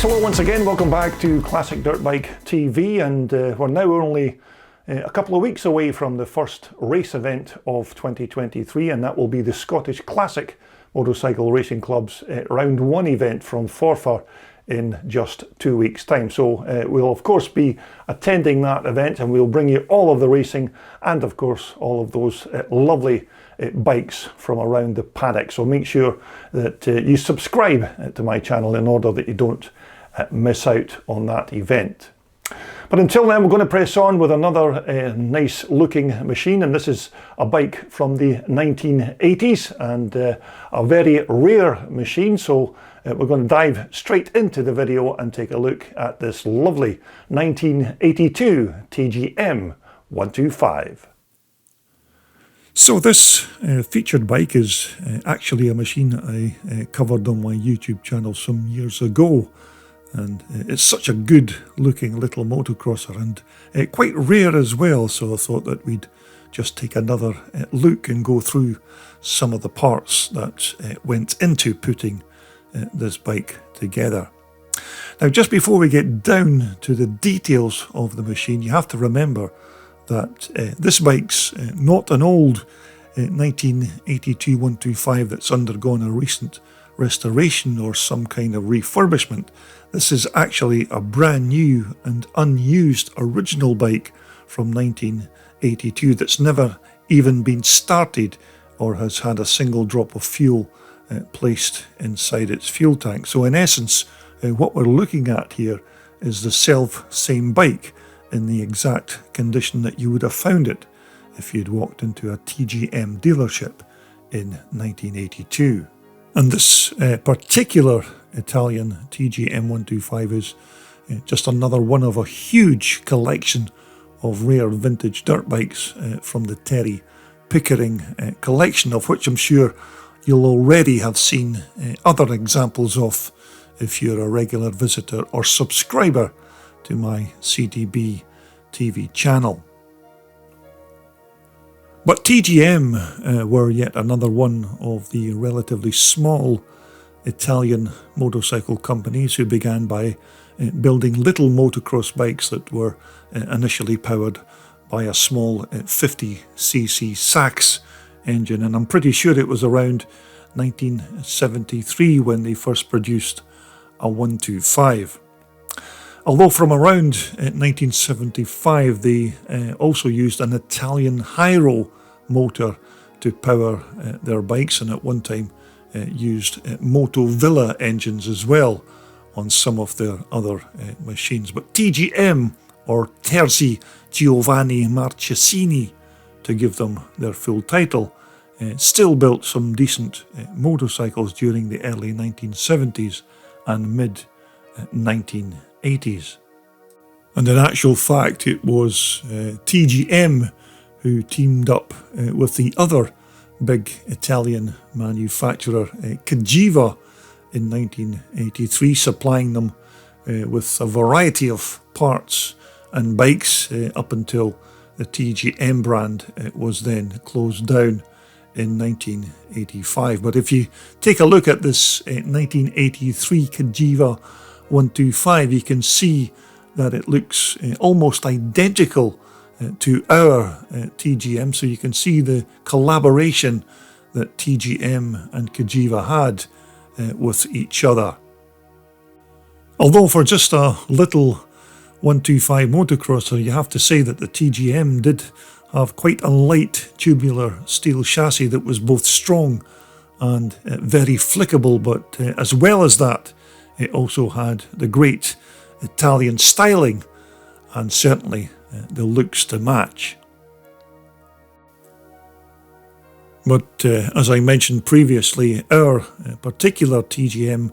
hello once again, welcome back to Classic Dirt Bike TV, and we're now only a couple of weeks away from the first race event of 2023, and that will be the Scottish Classic Motorcycle Racing Club's Round 1 event from Forfar in just 2 weeks' time. So we'll of course be attending that event, and we'll bring you all of the racing and of course all of those lovely bikes from around the paddock. So make sure that you subscribe to my channel in order that you don't miss out on that event. But until then, we're going to press on with another nice looking machine, and this is a bike from the 1980s and a very rare machine. So we're going to dive straight into the video and take a look at this lovely 1982 TGM 125. So this featured bike is actually a machine I covered on my YouTube channel some years ago, and it's such a good looking little motocrosser and quite rare as well, so I thought that we'd just take another look and go through some of the parts that went into putting this bike together. Now, just before we get down to the details of the machine, you have to remember that this bike's not an old 1982 125 that's undergone a recent restoration or some kind of refurbishment. This is actually a brand new and unused original bike from 1982 that's never even been started or has had a single drop of fuel placed inside its fuel tank. So in essence, what we're looking at here is the same bike in the exact condition that you would have found it if you'd walked into a TGM dealership in 1982. And this particular Italian TGM 125 is just another one of a huge collection of rare vintage dirt bikes from the Terry Pickering collection, of which I'm sure you'll already have seen other examples of if you're a regular visitor or subscriber to my CDB TV channel. But TGM were yet another one of the relatively small Italian motorcycle companies who began by building little motocross bikes that were initially powered by a small 50cc Sachs engine, and I'm pretty sure it was around 1973 when they first produced a 125. Although from around 1975 they also used an Italian Hyro motor to power their bikes, and at one time used Moto Villa engines as well on some of their other machines. But TGM, or Terzi Giovanni Marchesini to give them their full title, still built some decent motorcycles during the early 1970s and mid 1980s. And in actual fact, it was TGM who teamed up with the other big Italian manufacturer, Cagiva, in 1983, supplying them with a variety of parts and bikes up until the TGM brand was then closed down in 1985. But if you take a look at this 1983 Cagiva 125, you can see that it looks almost identical to our TGM, so you can see the collaboration that TGM and Cagiva had with each other. Although for just a little 125 motocrosser, you have to say that the TGM did have quite a light tubular steel chassis that was both strong and very flickable, but as well as that, it also had the great Italian styling and certainly the looks to match. But as I mentioned previously, our particular TGM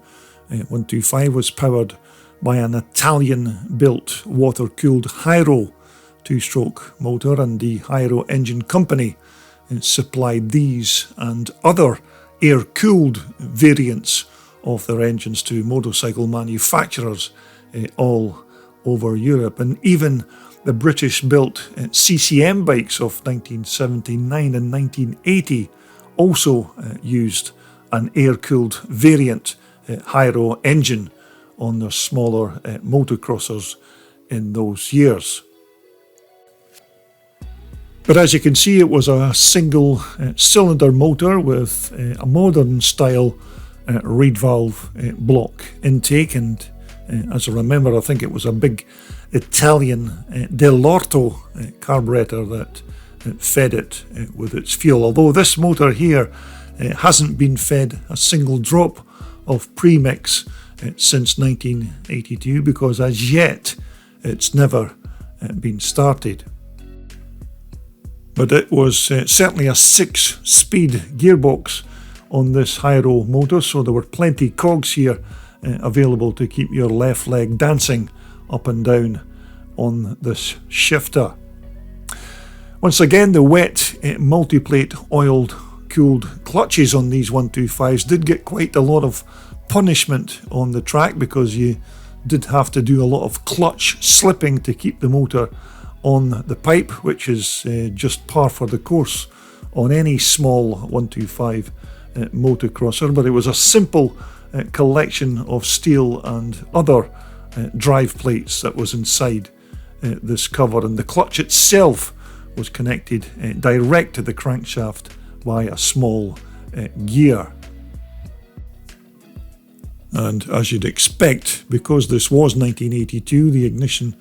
125 was powered by an Italian-built water-cooled Hyro two-stroke motor, and the Hyro Engine Company supplied these and other air-cooled variants of their engines to motorcycle manufacturers all over Europe. And even the British-built CCM bikes of 1979 and 1980 also used an air-cooled variant Hyro engine on the smaller motocrossers in those years. But as you can see, it was a single cylinder motor with a modern style reed valve block intake, and as I remember, I think it was a big Italian Dell'Orto carburetor that fed it with its fuel, although this motor here hasn't been fed a single drop of premix since 1982, because as yet it's never been started. But it was certainly a 6-speed gearbox on this Hyro motor, so there were plenty cogs here available to keep your left leg dancing up and down on this shifter. Once again, the wet multiplate oiled cooled clutches on these 125s did get quite a lot of punishment on the track, because you did have to do a lot of clutch slipping to keep the motor on the pipe, which is just par for the course on any small 125 motocrosser. But it was a simple collection of steel and other drive plates that was inside this cover, and the clutch itself was connected direct to the crankshaft by a small gear. And as you'd expect, because this was 1982, the ignition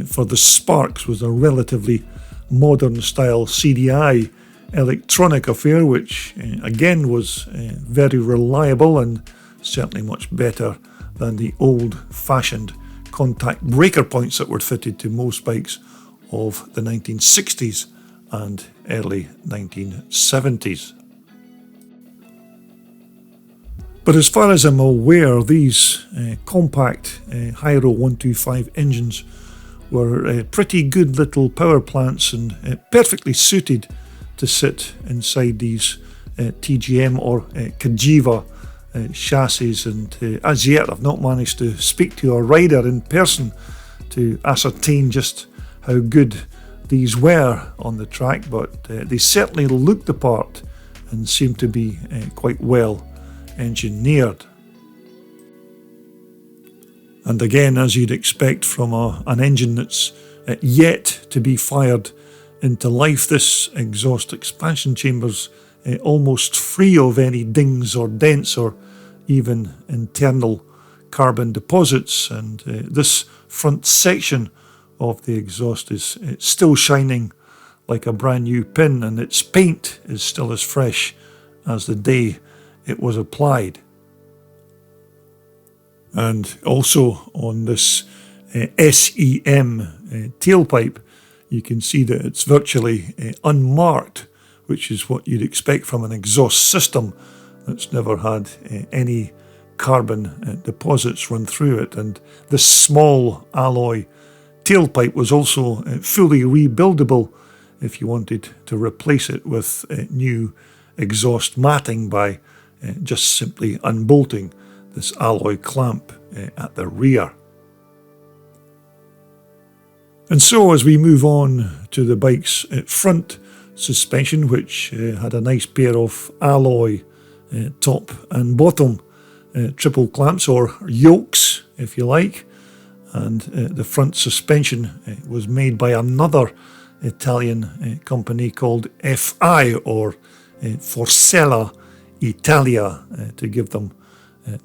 for the Sparks was a relatively modern style CDI electronic affair, which again was very reliable and certainly much better than the old-fashioned contact breaker points that were fitted to most bikes of the 1960s and early 1970s. But as far as I'm aware, these compact Hyro 125 engines were pretty good little power plants and perfectly suited to sit inside these TGM or Cagiva chassis. And as yet, I've not managed to speak to a rider in person to ascertain just how good these were on the track, but they certainly looked the part and seemed to be quite well engineered. And again, as you'd expect from an engine that's yet to be fired into life, this exhaust expansion chamber's almost free of any dings or dents or even internal carbon deposits, and this front section of the exhaust is still shining like a brand new pin, and its paint is still as fresh as the day it was applied. And also on this SEM tailpipe, you can see that it's virtually unmarked, which is what you'd expect from an exhaust system that's never had any carbon deposits run through it. And this small alloy tailpipe was also fully rebuildable if you wanted to replace it with new exhaust matting by just simply unbolting this alloy clamp at the rear. And so as we move on to the bike's front suspension, which had a nice pair of alloy top and bottom triple clamps, or yokes if you like, and the front suspension was made by another Italian company called FI, or Forcella Italia, to give them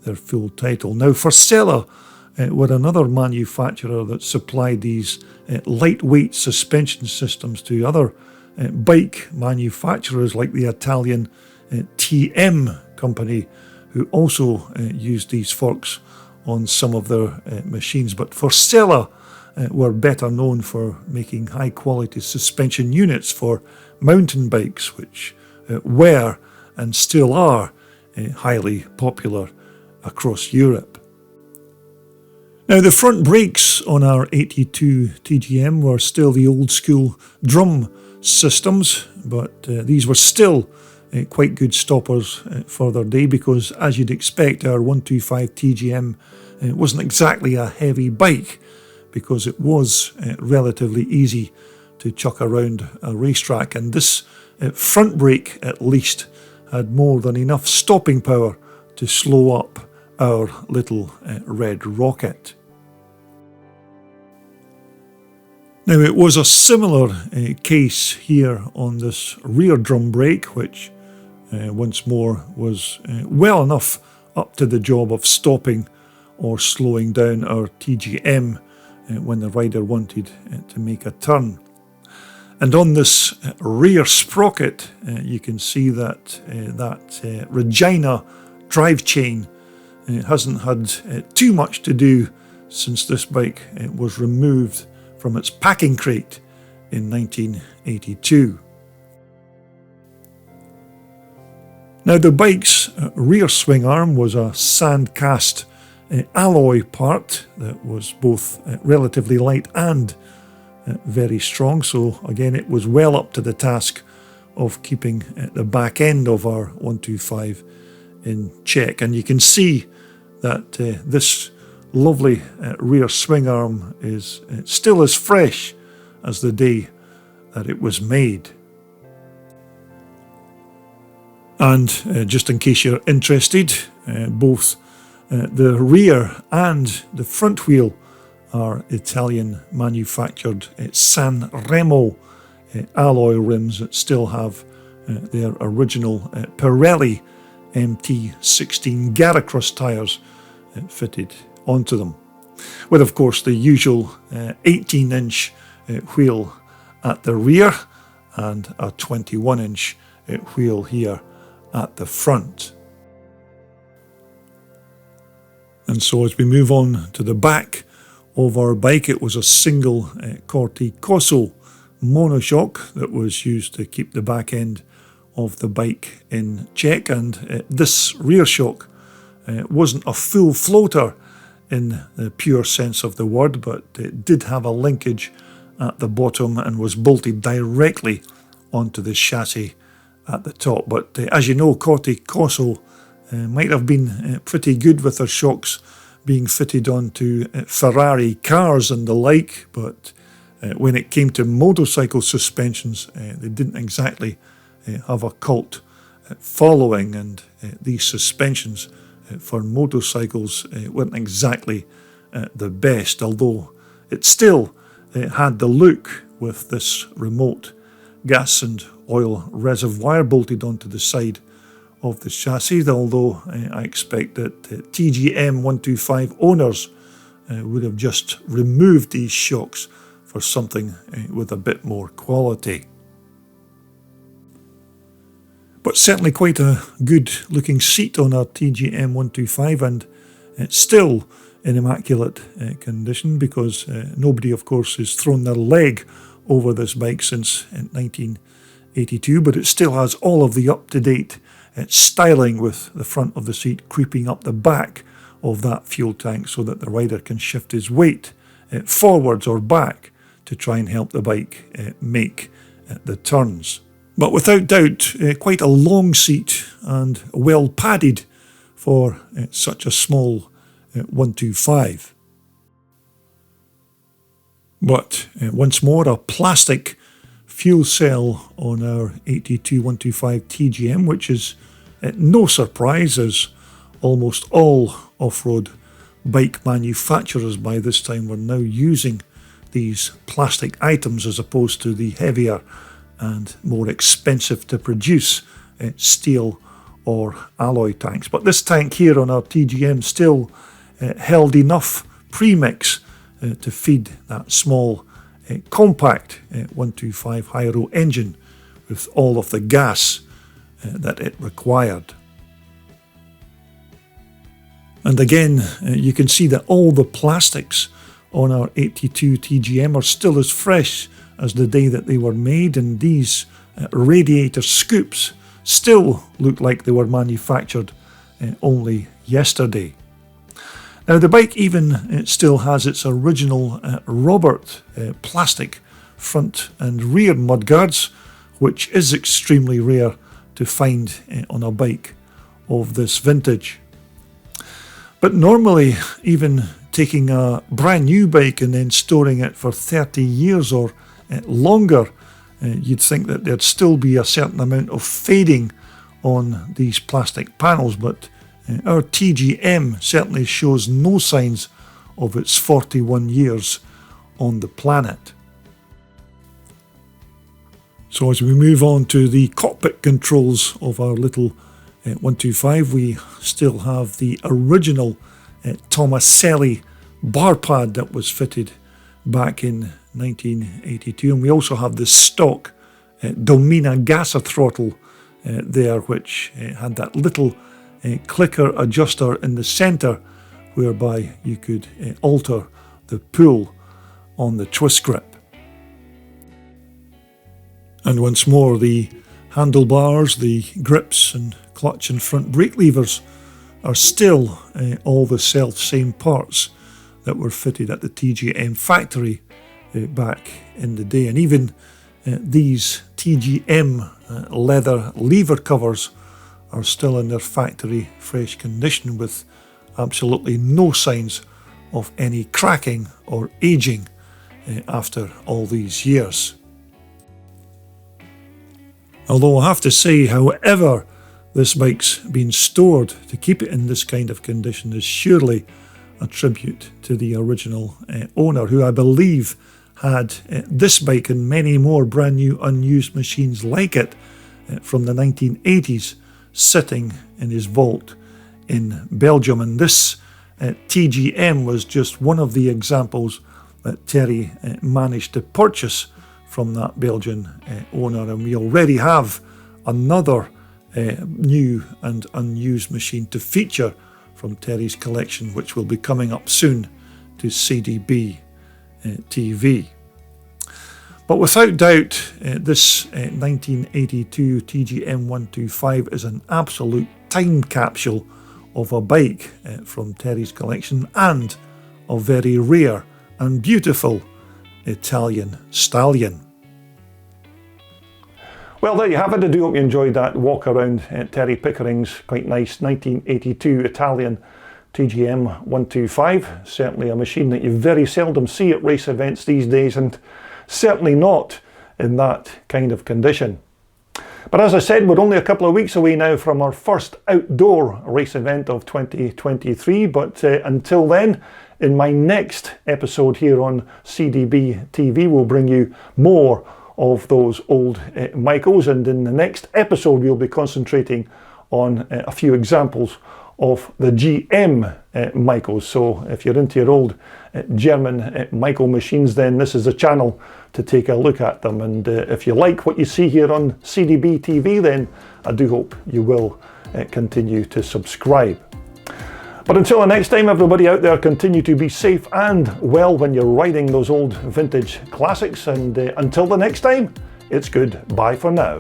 their full title. Now, Forcella were another manufacturer that supplied these lightweight suspension systems to other bike manufacturers like the Italian TM company, who also used these forks on some of their machines. But Forcella were better known for making high quality suspension units for mountain bikes, which were and still are highly popular across Europe. Now, the front brakes on our 82 TGM were still the old school drum systems, but these were still quite good stoppers for their day, because as you'd expect, our 125 TGM wasn't exactly a heavy bike, because it was relatively easy to chuck around a racetrack, and this front brake at least had more than enough stopping power to slow up our little red rocket. Now it was a similar case here on this rear drum brake, which once more was well enough up to the job of stopping or slowing down our TGM when the rider wanted to make a turn. And on this rear sprocket you can see that that Regina drive chain hasn't had too much to do since this bike was removed from its packing crate in 1982. Now the bike's rear swing arm was a sand cast alloy part that was both relatively light and very strong, so again it was well up to the task of keeping the back end of our 125 in check. And you can see that this lovely rear swing arm is still as fresh as the day that it was made. And just in case you're interested, both the rear and the front wheel are Italian manufactured San Remo alloy rims that still have their original Pirelli MT16 Garacross tyres fitted onto them, with of course the usual 18-inch wheel at the rear and a 21-inch wheel here at the front. And so as we move on to the back of our bike, it was a single Corti Coso monoshock that was used to keep the back end of the bike in check, and this rear shock wasn't a full floater in the pure sense of the word, but it did have a linkage at the bottom and was bolted directly onto the chassis at the top. But as you know, Corti Coso might have been pretty good with their shocks being fitted onto Ferrari cars and the like, but when it came to motorcycle suspensions, they didn't exactly have a cult following, and these suspensions for motorcycles weren't exactly the best, although it still had the look with this remote gas and oil reservoir bolted onto the side of the chassis, although I expect that TGM 125 owners would have just removed these shocks for something with a bit more quality. But certainly quite a good looking seat on our TGM 125, and it's still in immaculate condition, because nobody of course has thrown their leg over this bike since 1982, but it still has all of the up-to-date styling, with the front of the seat creeping up the back of that fuel tank so that the rider can shift his weight forwards or back to try and help the bike make the turns. But without doubt, quite a long seat and well padded for such a small 125. But once more, a plastic fuel cell on our 82 125 TGM, which is no surprise, as almost all off-road bike manufacturers by this time were now using these plastic items as opposed to the heavier and more expensive to produce steel or alloy tanks. But this tank here on our TGM still held enough premix to feed that small compact 125 Hyro engine with all of the gas that it required. And again, you can see that all the plastics on our 82 TGM are still as fresh as the day that they were made, and these radiator scoops still look like they were manufactured only yesterday. Now the bike even still has its original Robert plastic front and rear mudguards, which is extremely rare to find on a bike of this vintage. But normally, even taking a brand new bike and then storing it for 30 years or longer, you'd think that there'd still be a certain amount of fading on these plastic panels, but Our TGM certainly shows no signs of its 41 years on the planet. So as we move on to the cockpit controls of our little 125, we still have the original Tomaselli bar pad that was fitted back in 1982, and we also have the stock Domina Gasser throttle there, which had that little clicker adjuster in the centre whereby you could alter the pull on the twist grip. And once more, the handlebars, the grips and clutch and front brake levers are still all the same parts that were fitted at the TGM factory back in the day. And even these TGM leather lever covers are still in their factory fresh condition with absolutely no signs of any cracking or aging after all these years. Although I have to say, however this bike's been stored, to keep it in this kind of condition is surely a tribute to the original owner, who I believe had this bike and many more brand new unused machines like it from the 1980s sitting in his vault in Belgium. And this TGM was just one of the examples that Terry managed to purchase from that Belgian owner, and we already have another new and unused machine to feature from Terry's collection, which will be coming up soon to CDB TV. But without doubt, this 1982 TGM 125 is an absolute time capsule of a bike from Terry's collection, and a very rare and beautiful Italian stallion. Well, there you have it. I do hope you enjoyed that walk around Terry Pickering's quite nice 1982 Italian TGM 125. Certainly a machine that you very seldom see at race events these days, and certainly not in that kind of condition. But as I said, we're only a couple of weeks away now from our first outdoor race event of 2023. But until then, in my next episode here on CDB TV, we'll bring you more of those old Michaels, and in the next episode we'll be concentrating on a few examples of the GM Michaels. So if you're into your old German Michael machines, then this is a channel to take a look at them. And if you like what you see here on CDB TV, then I do hope you will continue to subscribe. But until the next time, everybody out there, continue to be safe and well when you're riding those old vintage classics. And until the next time, it's goodbye for now.